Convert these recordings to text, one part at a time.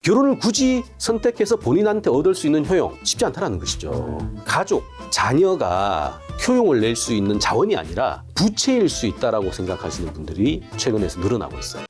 결혼을 굳이 선택해서 본인한테 얻을 수 있는 효용 쉽지 않다는 것이죠. 가족, 자녀가 효용을 낼 수 있는 자원이 아니라 부채일 수 있다라고 생각하시는 분들이 최근에서 늘어나고 있어요.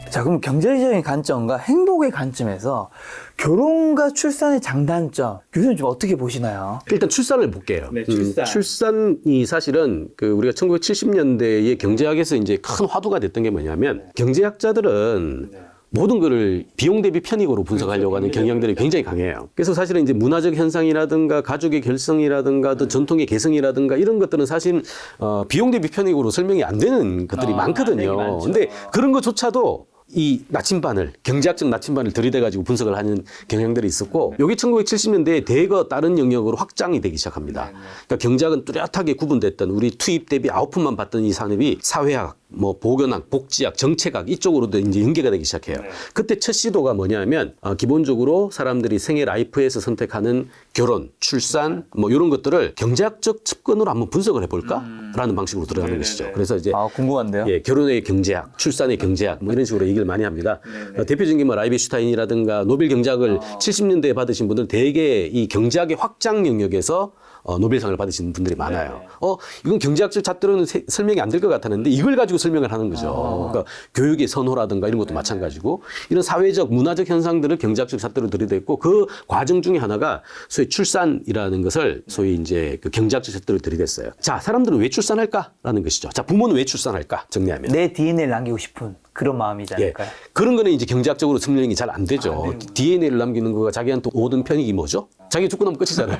자, 그럼 경제적인 관점과 행복의 관점에서 결혼과 출산의 장단점, 교수님 좀 어떻게 보시나요? 일단 출산을 볼게요. 네, 출산. 출산이 사실은 우리가 1970년대에 경제학에서 이제 큰 화두가 됐던 게 뭐냐면 경제학자들은 모든 거를 비용 대비 편익으로 분석하려고 하는 경향들이 굉장히 강해요. 그래서 사실은 이제 문화적 현상이라든가 가족의 결성이라든가 또 전통의 개성이라든가 이런 것들은 사실 비용 대비 편익으로 설명이 안 되는 것들이 많거든요. 근데 그런 것조차도 이 나침반을, 경제학적 나침반을 들이대가지고 분석을 하는 경향들이 있었고, 여기 1970년대에 대거 다른 영역으로 확장이 되기 시작합니다. 그러니까 경제학은 뚜렷하게 구분됐던 우리 투입 대비 아웃풋만 봤던 이 산업이 사회학, 보건학, 복지학, 정책학 이쪽으로도 이제 연계가 되기 시작해요. 그때 첫 시도가 뭐냐면, 기본적으로 사람들이 생애 라이프에서 선택하는 결혼, 출산, 이런 것들을 경제학적 측근으로 한번 분석을 해볼까? 라는 방식으로 들어가는 것이죠. 그래서 이제 궁금한데요? 예, 결혼의 경제학, 출산의 경제학 이런 식으로 얘기를 많이 합니다. 대표적인 게 라이베슈타인이라든가 노벨 경제학을 70년대에 받으신 분들 대개 이 경제학의 확장 영역에서 노벨상을 받으신 분들이 많아요. 이건 경제학적 잣대로는 설명이 안 될 것 같았는데 이걸 가지고 설명을 하는 거죠. 그러니까 교육의 선호라든가 이런 것도 마찬가지고 이런 사회적, 문화적 현상들을 경제학적 잣대로 들이댔고 그 과정 중에 하나가 소위 출산이라는 것을 소위 이제 그 경제학적 잣대로 들이댔어요. 자, 사람들은 왜 출산할까라는 것이죠. 자, 부모는 왜 출산할까? 정리하면. 내 DNA를 남기고 싶은 그런 마음이지 않을까요? 예, 그런 거는 이제 경제학적으로 설명이 잘 안 되죠. DNA를 남기는 거가 자기한테 오든 편익이 뭐죠? 자기 죽고 나면 끝이잖아요.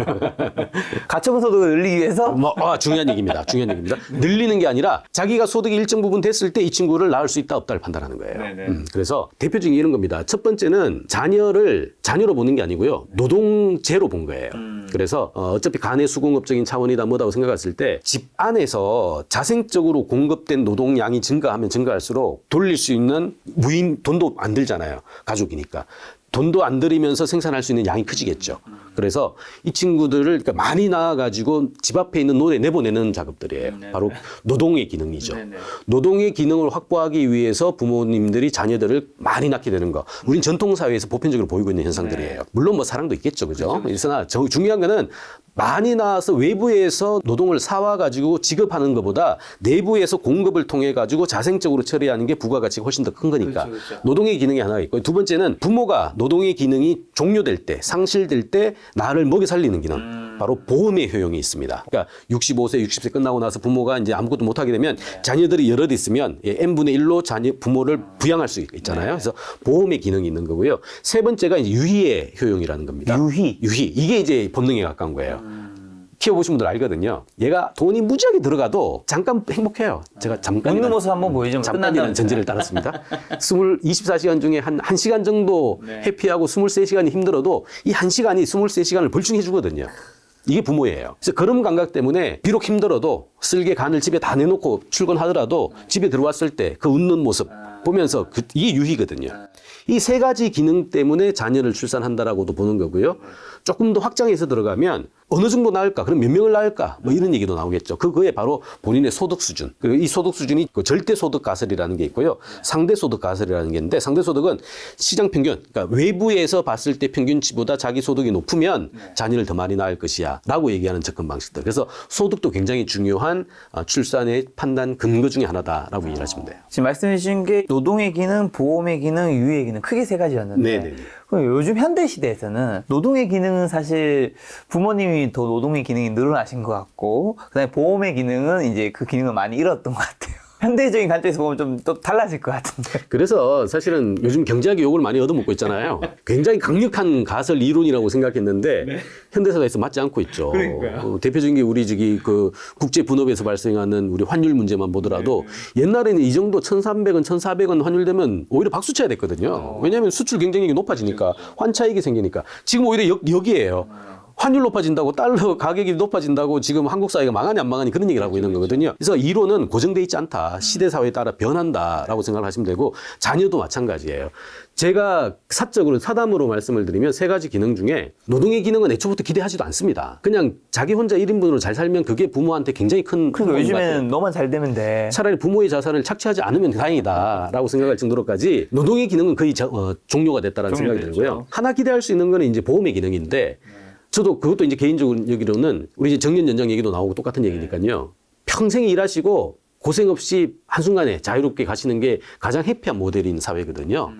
가처분 소득을 늘리기 위해서? 중요한 얘기입니다. 중요한 얘기입니다. 늘리는 게 아니라 자기가 소득이 일정 부분 됐을 때 이 친구를 낳을 수 있다 없다를 판단하는 거예요. 그래서 대표적인 이런 겁니다. 첫 번째는 자녀를 자녀로 보는 게 아니고요. 노동제로 본 거예요. 그래서 어차피 간의 수공업적인 차원이다 뭐다고 생각했을 때 집 안에서 자생적으로 공급된 노동량이 증가하면 증가할수록 돌릴 수 있는 무인 돈도 안 들잖아요. 가족이니까. 돈도 안 들이면서 생산할 수 있는 양이 커지겠죠. 그래서 이 친구들을 그러니까 많이 낳아가지고 집 앞에 있는 논에 내보내는 작업들이에요. 바로 노동의 기능이죠. 노동의 기능을 확보하기 위해서 부모님들이 자녀들을 많이 낳게 되는 거. 우린 전통사회에서 보편적으로 보이고 있는 현상들이에요. 물론 사랑도 있겠죠. 그죠? 그러나 중요한 거는 많이 낳아서 외부에서 노동을 사와가지고 지급하는 것보다 내부에서 공급을 통해가지고 자생적으로 처리하는 게 부가가치가 훨씬 더 큰 거니까. 노동의 기능이 하나가 있고 두 번째는 부모가 노동의 기능이 종료될 때, 상실될 때 나를 먹여 살리는 기능. 바로 보험의 효용이 있습니다. 그러니까 65세, 60세 끝나고 나서 부모가 이제 아무것도 못하게 되면 자녀들이 여럿 있으면 n분의 1로 부모를 부양할 수 있잖아요. 그래서 보험의 기능이 있는 거고요. 세 번째가 이제 유희의 효용이라는 겁니다. 유희? 이게 이제 본능에 가까운 거예요. 키워보신 분들 알거든요. 얘가 돈이 무지하게 들어가도 잠깐 행복해요. 제가 잠깐 웃는 모습 한번 보여주면 잠깐이라는 전제를 따랐습니다. 24시간 중에 한 1시간 정도 해피하고 23시간이 힘들어도 이 1시간이 23시간을 벌충해 주거든요. 이게 부모예요. 그래서 그런 감각 때문에 비록 힘들어도 쓸개 간을 집에 다 내놓고 출근하더라도 집에 들어왔을 때 그 웃는 모습 보면서 이게 유희거든요. 이 세 가지 기능 때문에 자녀를 출산한다라고도 보는 거고요. 조금 더 확장해서 들어가면 어느 정도 낳을까? 그럼 몇 명을 낳을까? 이런 얘기도 나오겠죠. 그거에 바로 본인의 소득 수준. 그리고 이 소득 수준이 절대 소득 가설이라는 게 있고요. 상대 소득 가설이라는 게 있는데 상대 소득은 시장 평균, 그러니까 외부에서 봤을 때 평균치보다 자기 소득이 높으면 자녀를 더 많이 낳을 것이야 라고 얘기하는 접근 방식들. 그래서 소득도 굉장히 중요한 출산의 판단 근거 중에 하나다라고 이해하시면 돼요. 지금 말씀해 주신 게 노동의 기능, 보험의 기능, 유의의 기능 크게 세 가지였는데 네네. 그럼 요즘 현대 시대에서는 노동의 기능은 사실 부모님이 더 노동의 기능이 늘어나신 것 같고 그다음에 보험의 기능은 이제 그 기능을 많이 잃었던 것 같아요. 현대적인 관점에서 보면 좀 또 달라질 것 같은데. 그래서 사실은 요즘 경제학의 욕을 많이 얻어먹고 있잖아요. 굉장히 강력한 가설 이론이라고 생각했는데 현대사회에서 맞지 않고 있죠. 대표적인 게 우리 그 국제 분업에서 발생하는 우리 환율 문제만 보더라도 옛날에는 이 정도 1,300원, 1,400원 환율되면 오히려 박수 쳐야 됐거든요. 왜냐하면 수출 경쟁력이 높아지니까 환차익이 생기니까 지금 오히려 여기에요. 환율 높아진다고 달러 가격이 높아진다고 지금 한국 사회가 망하니 안 망하니 그런 얘기를 하고 있는 거거든요. 그래서 이론은 고정돼 있지 않다. 시대 사회에 따라 변한다라고 생각을 하시면 되고 자녀도 마찬가지예요. 제가 사적으로 사담으로 말씀을 드리면 세 가지 기능 중에 노동의 기능은 애초부터 기대하지도 않습니다. 그냥 자기 혼자 1인분으로 잘 살면 그게 부모한테 굉장히 큰 그러니까 도움이 요즘에는 너만 잘 되면 돼. 차라리 부모의 자산을 착취하지 않으면 다행이다라고 생각할 정도로까지 노동의 기능은 거의 종료가 됐다라는 생각이 종료됐죠. 들고요. 하나 기대할 수 있는 거는 이제 보험의 기능인데 저도 그것도 이제 개인적으로 여기로는 우리 이제 정년 연장 얘기도 나오고 똑같은 얘기니까요. 평생 일하시고 고생 없이 한순간에 자유롭게 가시는 게 가장 해피한 모델인 사회거든요.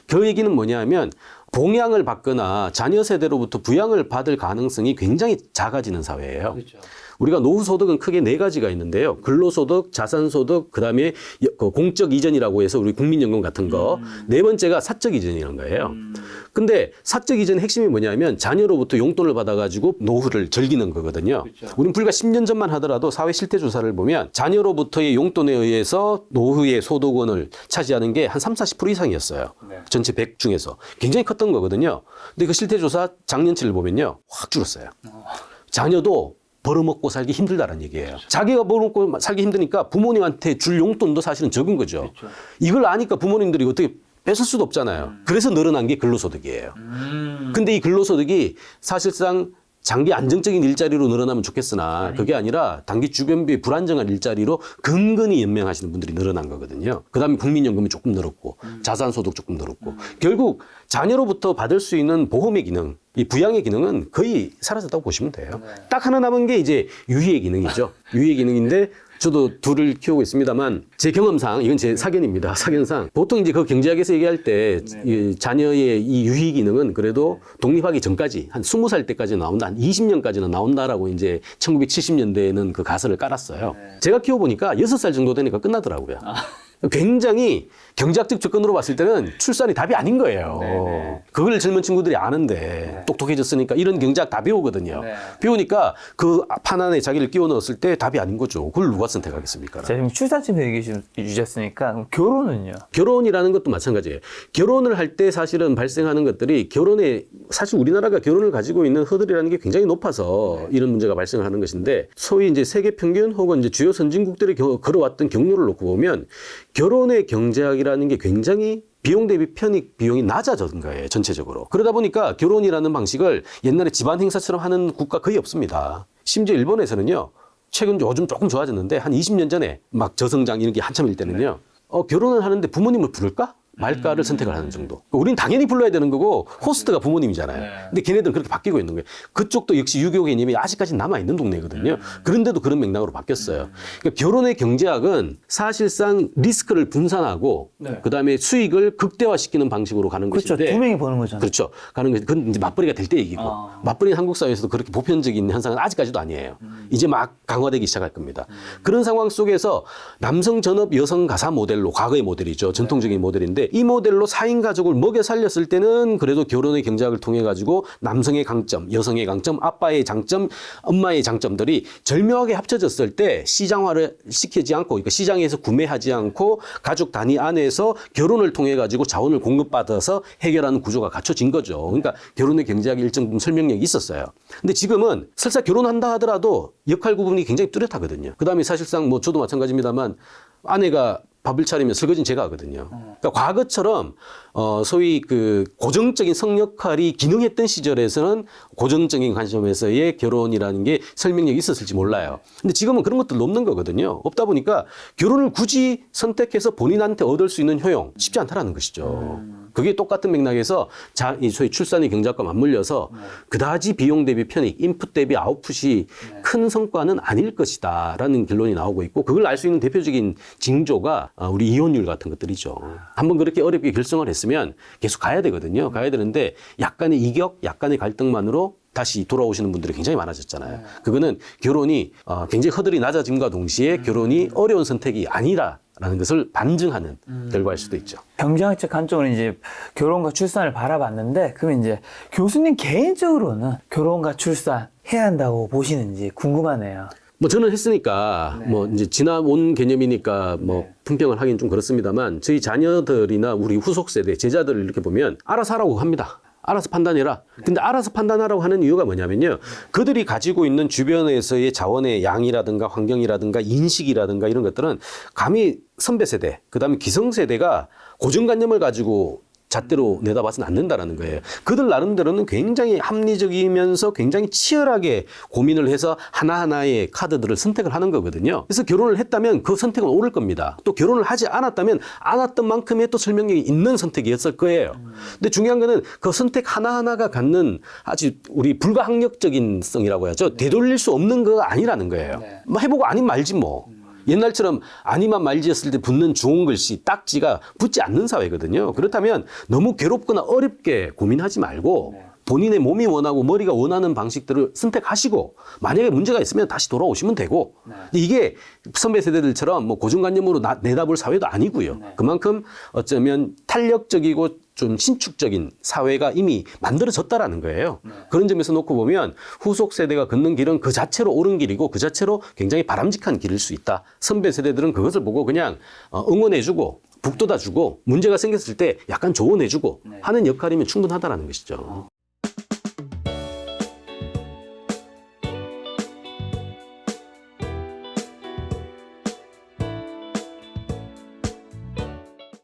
그 얘기는 뭐냐면 봉양을 받거나 자녀 세대로부터 부양을 받을 가능성이 굉장히 작아지는 사회예요. 그렇죠. 우리가 노후 소득은 크게 네 가지가 있는데요. 근로소득, 자산소득, 그다음에 공적 이전이라고 해서 우리 국민연금 같은 거. 네 번째가 사적 이전이라는 거예요. 근데 사적 이전의 핵심이 뭐냐면 자녀로부터 용돈을 받아가지고 노후를 즐기는 거거든요. 그렇죠. 우린 불과 10년 전만 하더라도 사회 실태 조사를 보면 자녀로부터의 용돈에 의해서 노후의 소득원을 차지하는 게 한 30, 40% 이상이었어요. 네. 전체 100 중에서. 굉장히 컸던 거거든요. 근데 그 실태 조사 작년치를 보면요. 확 줄었어요. 자녀도 벌어먹고 살기 힘들다는 얘기예요. 자기가 벌어먹고 살기 힘드니까 부모님한테 줄 용돈도 사실은 적은 거죠. 그렇죠. 이걸 아니까 부모님들이 어떻게 뺏을 수도 없잖아요. 그래서 늘어난 게 근로소득이에요. 근데 이 근로소득이 사실상 장기 안정적인 일자리로 늘어나면 좋겠으나 그게 아니라 단기 주변비 불안정한 일자리로 근근히 연명하시는 분들이 늘어난 거거든요. 그다음에 국민연금이 조금 늘었고 자산소득 조금 늘었고 결국 자녀로부터 받을 수 있는 보험의 기능, 이 부양의 기능은 거의 사라졌다고 보시면 돼요. 딱 하나 남은 게 이제 유희의 기능이죠. 유희의 기능인데 저도 둘을 키우고 있습니다만 제 경험상 이건 제 사견입니다. 사견상 보통 이제 그 경제학에서 얘기할 때 이 자녀의 이 유희 기능은 그래도 독립하기 전까지 한 20살 때까지 나온다, 한 20년까지는 나온다라고 이제 1970년대에는 그 가설을 깔았어요. 제가 키워보니까 6살 정도 되니까 끝나더라고요. 굉장히 경제학적 접근으로 봤을 때는 출산이 답이 아닌 거예요. 네네. 그걸 젊은 친구들이 아는데 똑똑해졌으니까 이런 경제학 다 배우거든요. 네. 배우니까 그 판 안에 자기를 끼워 넣었을 때 답이 아닌 거죠. 그걸 누가 선택하겠습니까? 제가 지금 출산쯤 얘기 주셨으니까 그럼 결혼은요? 결혼이라는 것도 마찬가지예요. 결혼을 할 때 사실은 발생하는 것들이 결혼에 사실 우리나라가 결혼을 가지고 있는 허들이라는 게 굉장히 높아서 이런 문제가 발생을 하는 것인데 소위 이제 세계 평균 혹은 이제 주요 선진국들이 걸어왔던 경로를 놓고 보면 결혼의 경제학이라는 게 굉장히 비용 대비 편익 비용이 낮아진 거예요, 전체적으로. 그러다 보니까 결혼이라는 방식을 옛날에 집안 행사처럼 하는 국가 거의 없습니다. 심지어 일본에서는요, 최근 요즘 조금 좋아졌는데 한 20년 전에 막 저성장 이런 게 한참일 때는요, 결혼을 하는데 부모님을 부를까? 말까를 선택을 하는 정도. 우린 당연히 불러야 되는 거고 호스트가 부모님이잖아요. 근데 걔네들은 그렇게 바뀌고 있는 거예요. 그쪽도 역시 유교 개념이 아직까지 남아있는 동네거든요. 그런데도 그런 맥락으로 바뀌었어요. 그러니까 결혼의 경제학은 사실상 리스크를 분산하고 그다음에 수익을 극대화시키는 방식으로 가는 그렇죠. 것인데 두 명이 버는 거잖아요. 그렇죠. 가는 것이 그건 이제 맞벌이가 될 때 얘기고 맞벌이는 한국 사회에서도 그렇게 보편적인 현상은 아직까지도 아니에요. 이제 막 강화되기 시작할 겁니다. 그런 상황 속에서 남성 전업 여성 가사 모델로 과거의 모델이죠. 전통적인 모델인데 이 모델로 4인 가족을 먹여 살렸을 때는 그래도 결혼의 경제학을 통해 가지고 남성의 강점, 여성의 강점, 아빠의 장점, 엄마의 장점들이 절묘하게 합쳐졌을 때 시장화를 시키지 않고 그러니까 시장에서 구매하지 않고 가족 단위 안에서 결혼을 통해 가지고 자원을 공급받아서 해결하는 구조가 갖춰진 거죠. 그러니까 결혼의 경제학이 일정 부분 설명력이 있었어요. 근데 지금은 설사 결혼한다 하더라도 역할 구분이 굉장히 뚜렷하거든요. 그다음에 사실상 뭐 저도 마찬가지입니다만 아내가 밥을 차리면 설거지는 제가 하거든요. 그러니까 과거처럼 소위 그 고정적인 성 역할이 기능했던 시절에서는 고정적인 관점에서의 결혼이라는 게 설명력이 있었을지 몰라요. 근데 지금은 그런 것들 없는 거거든요. 없다 보니까 결혼을 굳이 선택해서 본인한테 얻을 수 있는 효용 쉽지 않다라는 것이죠. 그게 똑같은 맥락에서 이 소위 출산의 경제학과 맞물려서 그다지 비용 대비 편익, 인풋 대비 아웃풋이 큰 성과는 아닐 것이다라는 결론이 나오고 있고 그걸 알 수 있는 대표적인 징조가 우리 이혼율 같은 것들이죠. 한번 그렇게 어렵게 결정을 했으면 계속 가야 되거든요. 가야 되는데 약간의 이격, 약간의 갈등만으로 다시 돌아오시는 분들이 굉장히 많아졌잖아요. 그거는 결혼이 굉장히 허들이 낮아짐과 동시에 결혼이 어려운 선택이 아니라는 것을 반증하는 결과일 수도 있죠. 경제학적 관점으로 이제 결혼과 출산을 바라봤는데 그러면 이제 교수님 개인적으로는 결혼과 출산 해야 한다고 보시는지 궁금하네요. 뭐 저는 했으니까 뭐 이제 지나온 개념이니까 뭐 품평을 하긴 좀 그렇습니다만 저희 자녀들이나 우리 후속 세대 제자들을 이렇게 보면 알아서 하라고 합니다. 알아서 판단해라. 근데 알아서 판단하라고 하는 이유가 뭐냐면요. 그들이 가지고 있는 주변에서의 자원의 양이라든가 환경이라든가 인식이라든가 이런 것들은 감히 선배 세대, 그다음에 기성 세대가 고정관념을 가지고 잣대로 내다봐서는 안 된다라는 거예요. 그들 나름대로는 굉장히 합리적이면서 굉장히 치열하게 고민을 해서 하나하나의 카드들을 선택을 하는 거거든요. 그래서 결혼을 했다면 그 선택은 옳을 겁니다. 또 결혼을 하지 않았다면 안 했던 만큼의 또 설명력이 있는 선택이었을 거예요. 근데 중요한 거는 그 선택 하나하나가 갖는 아주 우리 불가항력적인 성이라고 하죠. 되돌릴 수 없는 거가 아니라는 거예요. 뭐 해보고 아니면 말지 뭐. 옛날처럼 아니만 말지였을 때 붙는 주홍 글씨, 딱지가 붙지 않는 사회거든요. 그렇다면 너무 괴롭거나 어렵게 고민하지 말고 본인의 몸이 원하고 머리가 원하는 방식들을 선택하시고 만약에 문제가 있으면 다시 돌아오시면 되고 근데 이게 선배 세대들처럼 뭐 고정관념으로 내다볼 사회도 아니고요. 그만큼 어쩌면 탄력적이고 좀 신축적인 사회가 이미 만들어졌다라는 거예요. 그런 점에서 놓고 보면 후속 세대가 걷는 길은 그 자체로 옳은 길이고 그 자체로 굉장히 바람직한 길일 수 있다. 선배 세대들은 그것을 보고 그냥 응원해주고 북돋아주고 문제가 생겼을 때 약간 조언해주고 하는 역할이면 충분하다라는 것이죠.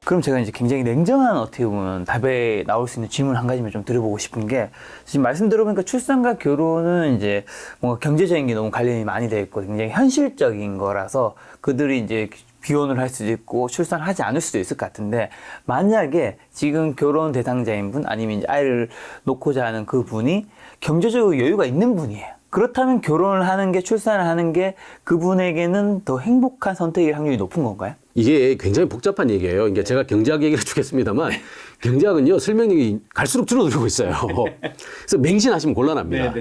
그럼 제가 이제 굉장히 냉정한 어떻게 보면 답에 나올 수 있는 질문 한 가지만 좀 드려보고 싶은 게 지금 말씀 들어보니까 출산과 결혼은 이제 뭔가 경제적인 게 너무 관련이 많이 돼 있고 굉장히 현실적인 거라서 그들이 이제 비혼을 할 수도 있고 출산하지 않을 수도 있을 것 같은데 만약에 지금 결혼 대상자인 분 아니면 이제 아이를 놓고자 하는 그 분이 경제적으로 여유가 있는 분이에요. 그렇다면 결혼을 하는 게 출산을 하는 게 그분에게는 더 행복한 선택일 확률이 높은 건가요? 이게 굉장히 복잡한 얘기예요. 이게 제가 경제학 얘기를 주겠습니다만 경제학은요 설명력이 갈수록 줄어들고 있어요. 그래서 맹신하시면 곤란합니다.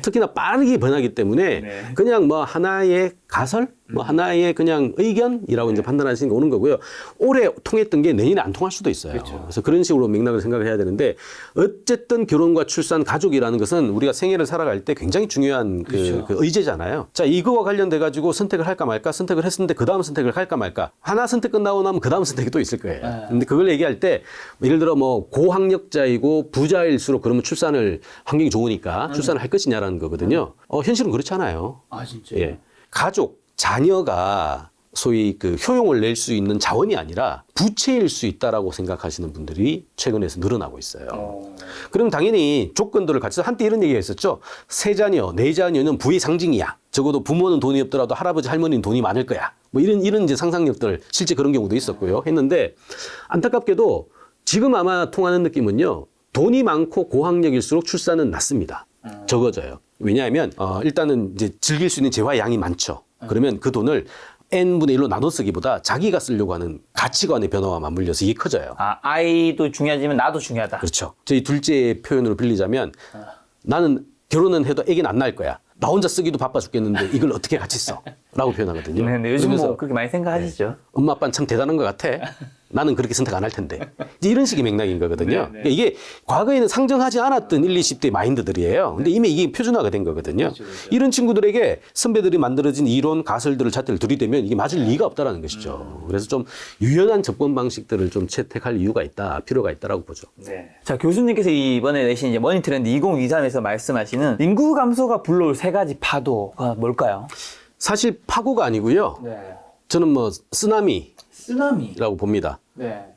특히나 빠르게 변하기 때문에 그냥 뭐 하나의 가설, 뭐 하나의 그냥 의견이라고 이제 판단하시는 게 오는 거고요. 올해 통했던 게 내년에 안 통할 수도 있어요. 그래서 그런 식으로 맥락을 생각을 해야 되는데 어쨌든 결혼과 출산, 가족이라는 것은 우리가 생애를 살아갈 때 굉장히 중요한 그 의제잖아요. 자, 이거와 관련돼 가지고 선택을 할까 말까, 선택을 했는데 그 다음 선택을 할까 말까. 하나 선택 끝나고 나면 그 다음 선택이 또 있을 거예요. 근데 그걸 얘기할 때 예를 들어 뭐 고학력자이고 부자일수록 그러면 출산을 환경이 좋으니까 출산을 할 것이냐라는 거거든요. 현실은 그렇잖아요. 아, 진짜. 예. 가족, 자녀가 소위 그 효용을 낼 수 있는 자원이 아니라 부채일 수 있다라고 생각하시는 분들이 최근에서 늘어나고 있어요. 그럼 당연히 조건들을 갖춰서 한때 이런 얘기가 있었죠. 세 자녀, 네 자녀는 부의 상징이야. 적어도 부모는 돈이 없더라도 할아버지, 할머니는 돈이 많을 거야. 뭐 이런 이제 상상력들 실제 그런 경우도 있었고요. 했는데 안타깝게도 지금 아마 통하는 느낌은요. 돈이 많고 고학력일수록 출산은 낮습니다. 적어져요. 왜냐하면 일단은 이제 즐길 수 있는 재화의 양이 많죠. 그러면 그 돈을 n분의 1로 나눠 쓰기보다 자기가 쓰려고 하는 가치관의 변화와 맞물려서 이게 커져요. 아, 아이도 중요하지만 나도 중요하다. 그렇죠. 저희 둘째의 표현으로 빌리자면 나는 결혼은 해도 애기는 안 낳을 거야. 나 혼자 쓰기도 바빠 죽겠는데 이걸 어떻게 같이 써? 라고 표현하거든요. 네, 요즘 뭐 그러면서 그렇게 많이 생각하시죠? 엄마 아빠는 참 대단한 것 같아. 나는 그렇게 선택 안 할 텐데. 이제 이런 식의 맥락인 거거든요. 그러니까 이게 과거에는 상정하지 않았던 1, 20대 마인드들이에요. 근데 이미 이게 표준화가 된 거거든요. 이런 친구들에게 선배들이 만들어진 이론, 가설들을 잣대를 들이대면 이게 맞을 리가 없다라는 것이죠. 그래서 좀 유연한 접근 방식들을 좀 채택할 이유가 있다, 필요가 있다라고 보죠. 자, 교수님께서 이번에 내신 이제 머니트렌드 2023에서 말씀하시는 인구 감소가 불러올 세 가지 파도가 뭘까요? 사실 파고가 아니고요. 저는 뭐 쓰나미. 쓰나미라고 봅니다.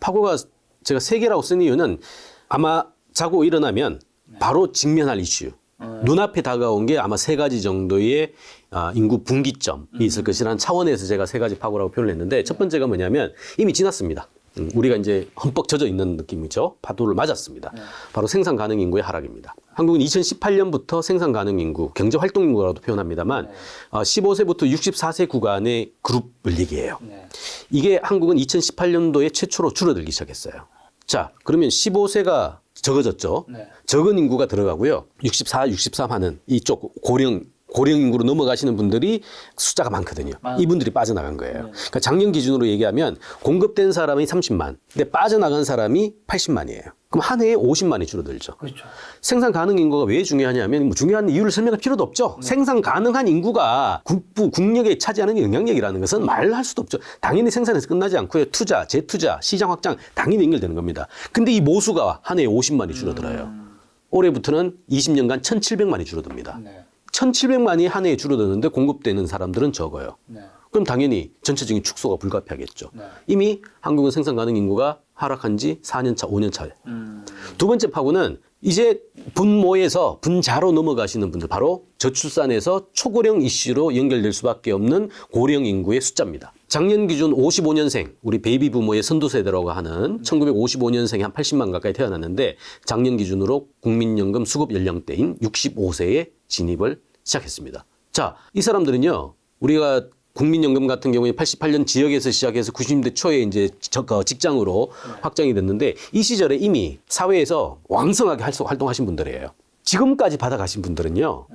파고가 제가 세 개라고 쓴 이유는 아마 자고 일어나면 바로 직면할 이슈. 눈앞에 다가온 게 아마 세 가지 정도의 인구 분기점이 있을 것이라는 차원에서 제가 세 가지 파고라고 표현을 했는데 첫 번째가 뭐냐면 이미 지났습니다. 우리가 이제 흠뻑 젖어 있는 느낌이죠. 파도를 맞았습니다. 바로 생산 가능 인구의 하락입니다. 한국은 2018년부터 생산 가능 인구, 경제 활동 인구라고도 표현합니다만 15세부터 64세 구간의 그룹을 얘기해요. 이게 한국은 2018년도에 최초로 줄어들기 시작했어요. 자, 그러면 15세가 적어졌죠. 적은 인구가 들어가고요. 64, 63 하는 이쪽 고령 인구로 넘어가시는 분들이 숫자가 많거든요. 이분들이 빠져나간 거예요. 그러니까 작년 기준으로 얘기하면 공급된 사람이 30만, 근데 빠져나간 사람이 80만이에요. 그럼 한 해에 50만이 줄어들죠. 그렇죠. 생산 가능 인구가 왜 중요하냐면 뭐 중요한 이유를 설명할 필요도 없죠. 생산 가능한 인구가 국력에 차지하는 영향력이라는 것은 말할 수도 없죠. 당연히 생산에서 끝나지 않고요. 투자, 재투자, 시장 확장 당연히 연결되는 겁니다. 근데 이 모수가 한 해에 50만이 줄어들어요. 올해부터는 20년간 1,700만이 줄어듭니다. 1,700만이 한 해에 줄어드는데 공급되는 사람들은 적어요. 그럼 당연히 전체적인 축소가 불가피하겠죠. 이미 한국은 생산 가능 인구가 하락한 지 4년 차, 5년 차에. 두 번째 파고는 이제 분모에서 분자로 넘어가시는 분들, 바로 저출산에서 초고령 이슈로 연결될 수밖에 없는 고령 인구의 숫자입니다. 작년 기준 55년생, 우리 베이비 부모의 선두 세대라고 하는 1955년생이 한 80만 가까이 태어났는데 작년 기준으로 국민연금 수급 연령대인 65세에 진입을 시작했습니다. 자, 이 사람들은요, 우리가 국민연금 같은 경우에 88년 지역에서 시작해서 90년대 초에 이제 직장으로 확장이 됐는데 이 시절에 이미 사회에서 왕성하게 활동하신 분들이에요. 지금까지 받아가신 분들은요,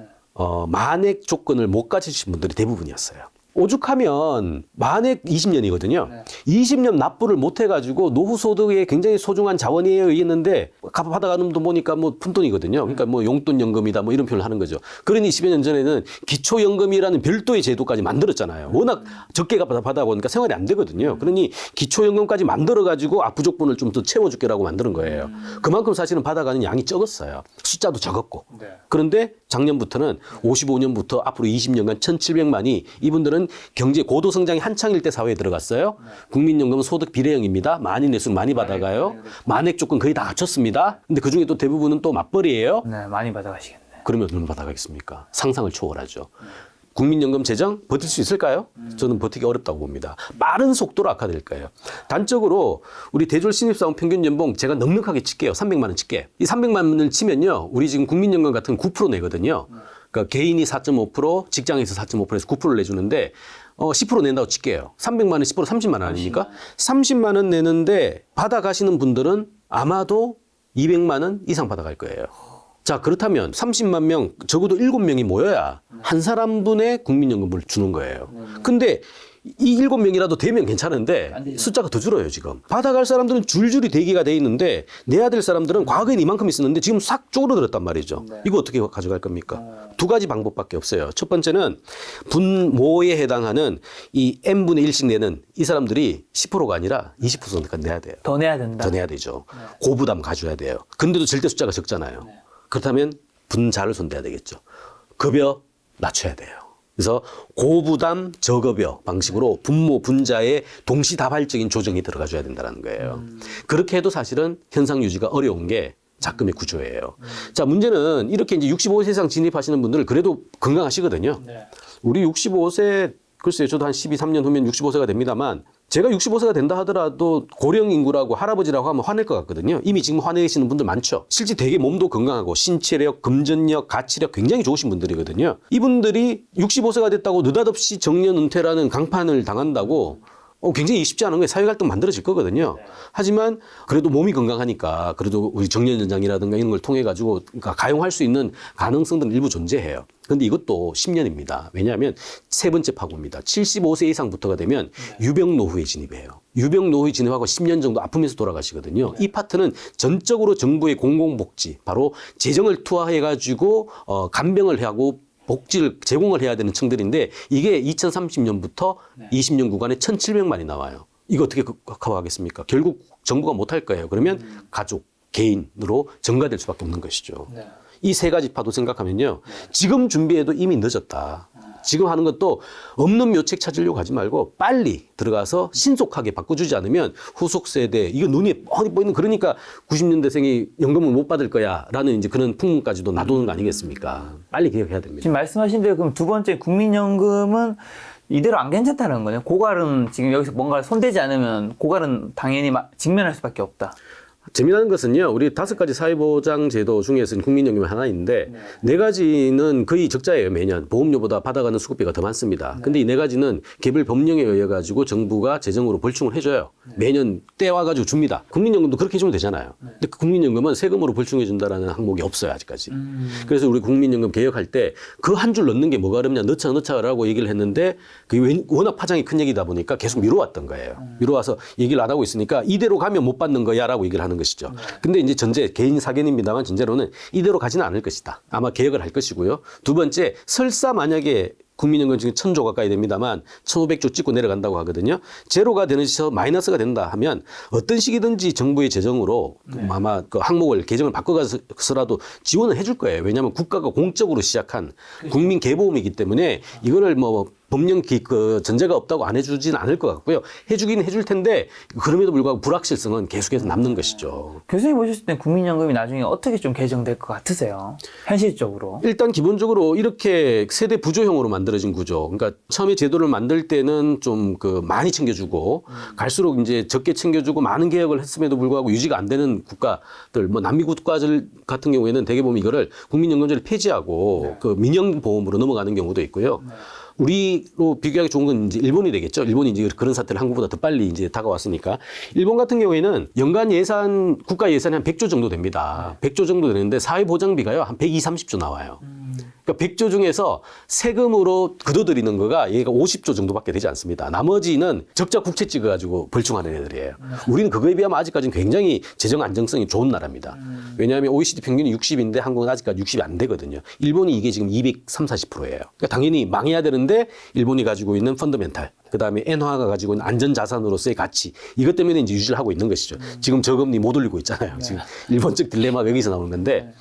만액 조건을 못 가지신 분들이 대부분이었어요. 오죽하면 만액 20년이거든요. 20년 납부를 못 해가지고 노후 소득에 굉장히 소중한 자원이에요 이랬는데 받아가는 돈 보니까 뭐 푼돈이거든요. 그러니까 뭐 용돈 연금이다 뭐 이런 표현을 하는 거죠. 그러니 10여 년 전에는 기초연금이라는 별도의 제도까지 만들었잖아요. 워낙 적게 받아보니까 생활이 안 되거든요. 그러니 기초연금까지 만들어가지고 부족분을 좀 더 채워줄게라고 만드는 거예요. 그만큼 사실은 받아가는 양이 적었어요. 숫자도 적었고. 그런데 작년부터는 55년부터 앞으로 20년간 1,700만이 이분들은 경제 고도 성장이 한창일 때 사회에 들어갔어요. 국민연금은 소득 비례형입니다. 많이 낼수록 많이 받아가요. 만액 조건 거의 다 갖췄습니다. 근데 그중에 또 대부분은 또 맞벌이에요. 네, 많이 받아가시겠네. 그러면 얼마 받아가겠습니까? 상상을 초월하죠. 국민연금 재정 버틸 수 있을까요? 저는 버티기 어렵다고 봅니다. 빠른 속도로 악화될 거예요. 단적으로 우리 대졸 신입사원 평균 연봉 제가 넉넉하게 칠게요. 300만 원 칠게. 이 300만 원을 치면요, 우리 지금 국민연금 같은 9% 내거든요. 그러니까 개인이 4.5%, 직장에서 4.5%에서 9%를 내주는데 10% 낸다고 칠게요. 300만 원 10% 30만 원 아닙니까? 30만 원 내는데 받아가시는 분들은 아마도 200만 원 이상 받아갈 거예요. 자, 그렇다면 30만 명, 적어도 7명이 모여야 한 사람분의 국민연금을 주는 거예요. 근데 이 7명이라도 되면 괜찮은데 숫자가 더 줄어요, 지금. 받아갈 사람들은 줄줄이 대기가 돼 있는데 내야 될 사람들은 과거엔 이만큼 있었는데 지금 싹 쪼그러들었단 말이죠. 이거 어떻게 가져갈 겁니까? 두 가지 방법밖에 없어요. 첫 번째는 분모에 해당하는 이 n분의 1씩 내는 이 사람들이 10%가 아니라 20%까지 내야 돼요. 더 내야 된다. 더 내야 되죠. 고부담 가져야 돼요. 근데도 절대 숫자가 적잖아요. 그렇다면 분자를 손대야 되겠죠. 급여 낮춰야 돼요. 그래서 고부담 저급여 방식으로 분모 분자의 동시다발적인 조정이 들어가줘야 된다는 거예요. 그렇게 해도 사실은 현상 유지가 어려운 게 작금의 구조예요. 자, 문제는 이렇게 이제 65세 이상 진입하시는 분들 그래도 건강하시거든요. 우리 65세, 글쎄요, 저도 한 13년 후면 65세가 됩니다만 제가 65세가 된다 하더라도 고령 인구라고 할아버지라고 하면 화낼 것 같거든요. 이미 지금 화내시는 분들 많죠. 실제 되게 몸도 건강하고 신체력, 금전력, 가치력 굉장히 좋으신 분들이거든요. 이분들이 65세가 됐다고 느닷없이 정년 은퇴라는 강판을 당한다고 굉장히 쉽지 않은 거예요. 사회활동 만들어질 거거든요. 하지만 그래도 몸이 건강하니까 그래도 우리 정년 연장이라든가 이런 걸 통해 가지고 그러니까 가용할 수 있는 가능성들은 일부 존재해요. 그런데 이것도 10년입니다. 왜냐하면 세 번째 파고입니다. 75세 이상부터가 되면 유병노후에 진입해요. 유병노후에 진입하고 10년 정도 아프면서 돌아가시거든요. 이 파트는 전적으로 정부의 공공복지, 바로 재정을 투하해 가지고 간병을 하고 복지를 제공을 해야 되는 층들인데 이게 2030년부터 20년 구간에 1,700만이 나와요. 이거 어떻게 커버하겠습니까? 결국 정부가 못할 거예요. 그러면 가족, 개인으로 전가될 수밖에 없는 것이죠. 이 세 가지 파도 생각하면요. 지금 준비해도 이미 늦었다. 지금 하는 것도 없는 묘책 찾으려고 하지 말고 빨리 들어가서 신속하게 바꿔주지 않으면 후속 세대, 이거 눈이 뻔히 보이는, 그러니까 90년대생이 연금을 못 받을 거야 라는 이제 그런 풍문까지도 놔두는 거 아니겠습니까? 빨리 개혁해야 됩니다. 지금 말씀하신 대로 그럼 두 번째 국민연금은 이대로 안 괜찮다는 거네요. 고갈은 지금 여기서 뭔가 손대지 않으면 고갈은 당연히 직면할 수밖에 없다. 재미나는 것은요, 우리 5가지 사회보장 제도 중에서는 국민연금이 하나인데 네 가지는 거의 적자예요. 매년 보험료보다 받아가는 수급비가 더 많습니다. 근데 이 네 가지는 개별 법령에 의해 가지고 정부가 재정으로 벌충을 해줘요. 매년 떼와 가지고 줍니다. 국민연금도 그렇게 해주면 되잖아요. 근데 그 국민연금은 세금으로 벌충해 준다라는 항목이 없어요, 아직까지. 그래서 우리 국민연금 개혁할 때 그 한 줄 넣는 게 뭐가 어렵냐, 넣자라고 얘기를 했는데 그게 워낙 파장이 큰 얘기다 보니까 계속 미뤄왔던 거예요. 미뤄와서 얘기를 안 하고 있으니까 이대로 가면 못 받는 거야라고 얘기를 하는 것이죠. 근데 이제 개인 사견입니다만 전제로는 이대로 가지는 않을 것이다. 아마 개혁을 할 것이고요. 두 번째, 설사 만약에 국민연금 지금 1,000조 가까이 됩니다만 1,500조 찍고 내려간다고 하거든요. 제로가 되는 시서 마이너스가 된다 하면 어떤 시기든지 정부의 재정으로 아마 그 항목을 개정을 바꿔가서라도 지원을 해줄 거예요. 왜냐하면 국가가 공적으로 시작한 국민 개보험이기 때문에 이거를 뭐 법령 그 전제가 없다고 안 해주진 않을 것 같고요. 해주긴 해줄 텐데 그럼에도 불구하고 불확실성은 계속해서 남는 것이죠. 교수님 보셨을 때 국민연금이 나중에 어떻게 좀 개정될 것 같으세요? 현실적으로. 일단 기본적으로 이렇게 세대 부조형으로 만들어진 구조. 그러니까 처음에 제도를 만들 때는 좀 그 많이 챙겨주고 갈수록 이제 적게 챙겨주고 많은 개혁을 했음에도 불구하고 유지가 안 되는 국가들, 뭐 남미 국가들 같은 경우에는 대개 보면 이거를 국민연금제를 폐지하고 그 민영보험으로 넘어가는 경우도 있고요. 우리로 비교하기 좋은 건 이제 일본이 되겠죠. 일본이 이제 그런 사태를 한국보다 더 빨리 이제 다가왔으니까. 일본 같은 경우에는 연간 예산, 국가 예산이 한 100조 정도 됩니다. 100조 정도 되는데 사회보장비가요, 한 120, 30조 나와요. 그러니까 100조 중에서 세금으로 거둬들이는 거가 얘가 50조 정도밖에 되지 않습니다. 나머지는 적자 국채 찍어가지고 벌충하는 애들이에요. 우리는 그거에 비하면 아직까지는 굉장히 재정 안정성이 좋은 나라입니다. 왜냐하면 OECD 평균이 60인데 한국은 아직까지 60이 안 되거든요. 일본이 이게 지금 230, 40%예요. 그러니까 당연히 망해야 되는데 일본이 가지고 있는 펀더멘탈, 그다음에 엔화가 가지고 있는 안전자산으로서의 가치, 이것 때문에 이제 유지를 하고 있는 것이죠. 지금 저금리 못 올리고 있잖아요. 지금 일본적 딜레마가 여기서 나오는 건데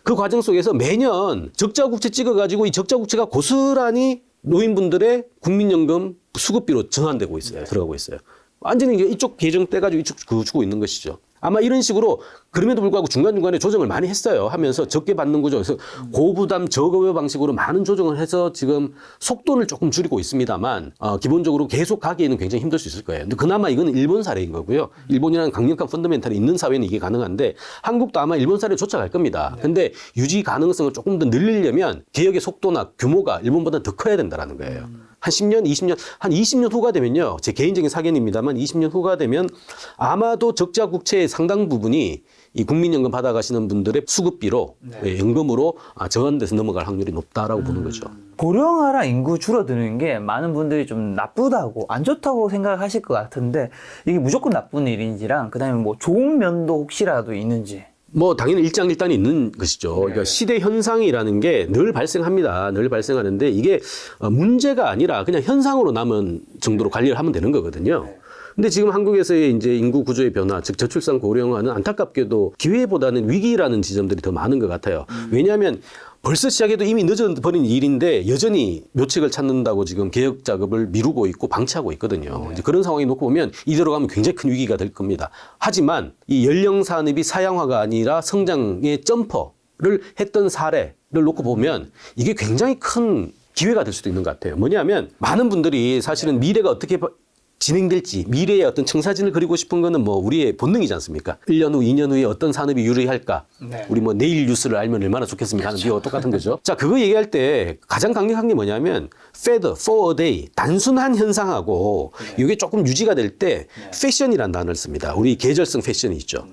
그 과정 속에서 매년 적자 국채 찍어가지고 이 적자 국채가 고스란히 노인분들의 국민연금 수급비로 전환되고 있어요. 들어가고 있어요. 완전히 이제 이쪽 계정 떼가지고 이쪽 주고 있는 것이죠. 아마 이런 식으로 그럼에도 불구하고 중간중간에 조정을 많이 했어요. 하면서 적게 받는 구조. 그래서 고부담 저급여 방식으로 많은 조정을 해서 지금 속도를 조금 줄이고 있습니다만 기본적으로 계속 가기에는 굉장히 힘들 수 있을 거예요. 근데 그나마 이거는 일본 사례인 거고요. 일본이라는 강력한 펀더멘탈이 있는 사회는 이게 가능한데 한국도 아마 일본 사례를 쫓아갈 겁니다. 근데 유지 가능성을 조금 더 늘리려면 개혁의 속도나 규모가 일본보다 더 커야 된다는 거예요. 한 10년, 20년, 한 20년 후가 되면요. 제 개인적인 사견입니다만 20년 후가 되면 아마도 적자 국채의 상당 부분이 이 국민연금 받아가시는 분들의 수급비로 연금으로 전환돼서 넘어갈 확률이 높다라고 보는 거죠. 고령화라 인구 줄어드는 게 많은 분들이 좀 나쁘다고 안 좋다고 생각하실 것 같은데 이게 무조건 나쁜 일인지랑 그다음에 뭐 좋은 면도 혹시라도 있는지. 뭐 당연히 일장일단이 있는 것이죠. 그러니까 시대 현상이라는 게 늘 발생합니다. 늘 발생하는데 이게 문제가 아니라 그냥 현상으로 남은 정도로 관리를 하면 되는 거거든요. 근데 지금 한국에서의 이제 인구 구조의 변화, 즉 저출산 고령화는 안타깝게도 기회보다는 위기라는 지점들이 더 많은 것 같아요. 왜냐하면 벌써 시작해도 이미 늦어버린 일인데 여전히 묘책을 찾는다고 지금 개혁 작업을 미루고 있고 방치하고 있거든요. 이제 그런 상황이 놓고 보면 이대로 가면 굉장히 큰 위기가 될 겁니다. 하지만 이 연령 산업이 사양화가 아니라 성장의 점퍼를 했던 사례를 놓고 보면 이게 굉장히 큰 기회가 될 수도 있는 것 같아요. 뭐냐면 많은 분들이 사실은 미래가 어떻게 진행될지 미래의 어떤 청사진을 그리고 싶은 거는 뭐 우리의 본능이지 않습니까? 1년 후, 2년 후에 어떤 산업이 유리할까? 우리 뭐 내일 뉴스를 알면 얼마나 좋겠습니까? 하는 이거 똑같은 거죠. 자, 그거 얘기할 때 가장 강력한 게 뭐냐면 fed for a day, 단순한 현상하고 이게 조금 유지가 될 때 패션이라는 단어를 씁니다. 우리 계절성 패션이 있죠.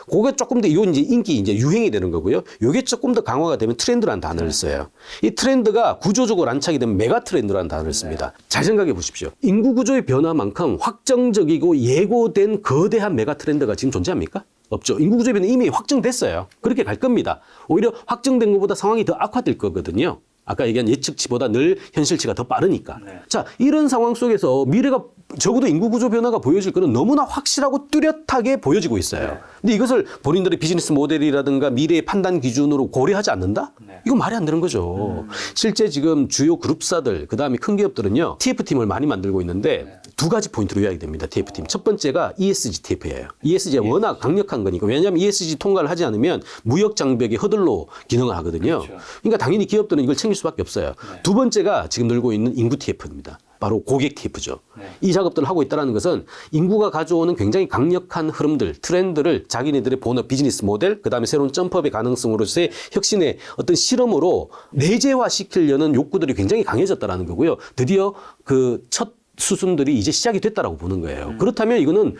그게 조금 더, 이제 인기, 이제 유행이 되는 거고요. 요게 조금 더 강화가 되면 트렌드라는 단어를 써요. 이 트렌드가 구조적으로 안착이 되면 메가 트렌드라는 단어를 씁니다. 잘 생각해 보십시오. 인구 구조의 변화만큼 확정적이고 예고된 거대한 메가 트렌드가 지금 존재합니까? 없죠. 인구 구조의 변화는 이미 확정됐어요. 그렇게 갈 겁니다. 오히려 확정된 것보다 상황이 더 악화될 거거든요. 아까 얘기한 예측치보다 늘 현실치가 더 빠르니까. 자, 이런 상황 속에서 미래가 적어도 인구 구조 변화가 보여질 거는 너무나 확실하고 뚜렷하게 보여지고 있어요. 근데 이것을 본인들의 비즈니스 모델이라든가 미래의 판단 기준으로 고려하지 않는다? 이건 말이 안 되는 거죠. 실제 지금 주요 그룹사들, 그다음에 큰 기업들은요, TF팀을 많이 만들고 있는데 두 가지 포인트로 요약이 됩니다. TF팀. 첫 번째가 ESG TF예요. ESG가 워낙 강력한 거니까. 왜냐하면 ESG 통과를 하지 않으면 무역 장벽의 허들로 기능을 하거든요. 그러니까 당연히 기업들은 이걸 챙길 수밖에 없어요. 두 번째가 지금 늘고 있는 인구 TF입니다. 바로 고객 TF죠. 이 작업들을 하고 있다는 것은 인구가 가져오는 굉장히 강력한 흐름들, 트렌드를 자기네들의 본업 비즈니스 모델, 그다음에 새로운 점프업의 가능성으로서의 혁신의 어떤 실험으로 내재화시키려는 욕구들이 굉장히 강해졌다는 거고요. 드디어 그 첫 수순들이 이제 시작이 됐다라고 보는 거예요. 그렇다면 이거는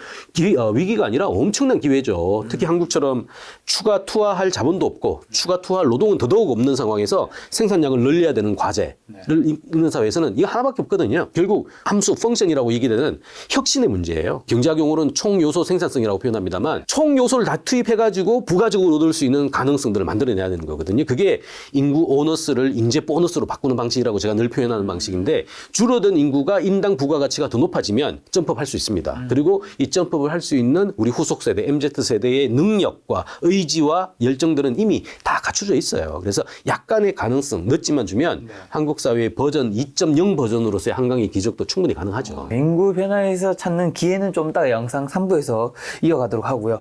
위기가 아니라 엄청난 기회죠. 특히 한국처럼 추가 투하할 자본도 없고 추가 투하할 노동은 더더욱 없는 상황에서 생산량을 늘려야 되는 과제를 있는 사회에서는 이거 하나밖에 없거든요. 결국 함수 펑션이라고 얘기되는 혁신의 문제예요. 경제학 용어로는 총요소 생산성이라고 표현합니다만 총요소를 다 투입해가지고 부가적으로 얻을 수 있는 가능성들을 만들어내야 되는 거거든요. 그게 인구 오너스를 인재 보너스로 바꾸는 방식이라고 제가 늘 표현하는 방식인데 줄어든 인구가 인당 부가가치가 더 높아지면 점프할 수 있습니다. 그리고 이 점프를 할 수 있는 우리 후속 세대, MZ세대의 능력과 의지와 열정들은 이미 다 갖춰져 있어요. 그래서 약간의 가능성, 늦지만 주면 한국 사회의 버전 2.0 버전으로서의 한강의 기적도 충분히 가능하죠. 인구 변화에서 찾는 기회는 좀 이따가 영상 3부에서 이어가도록 하고요.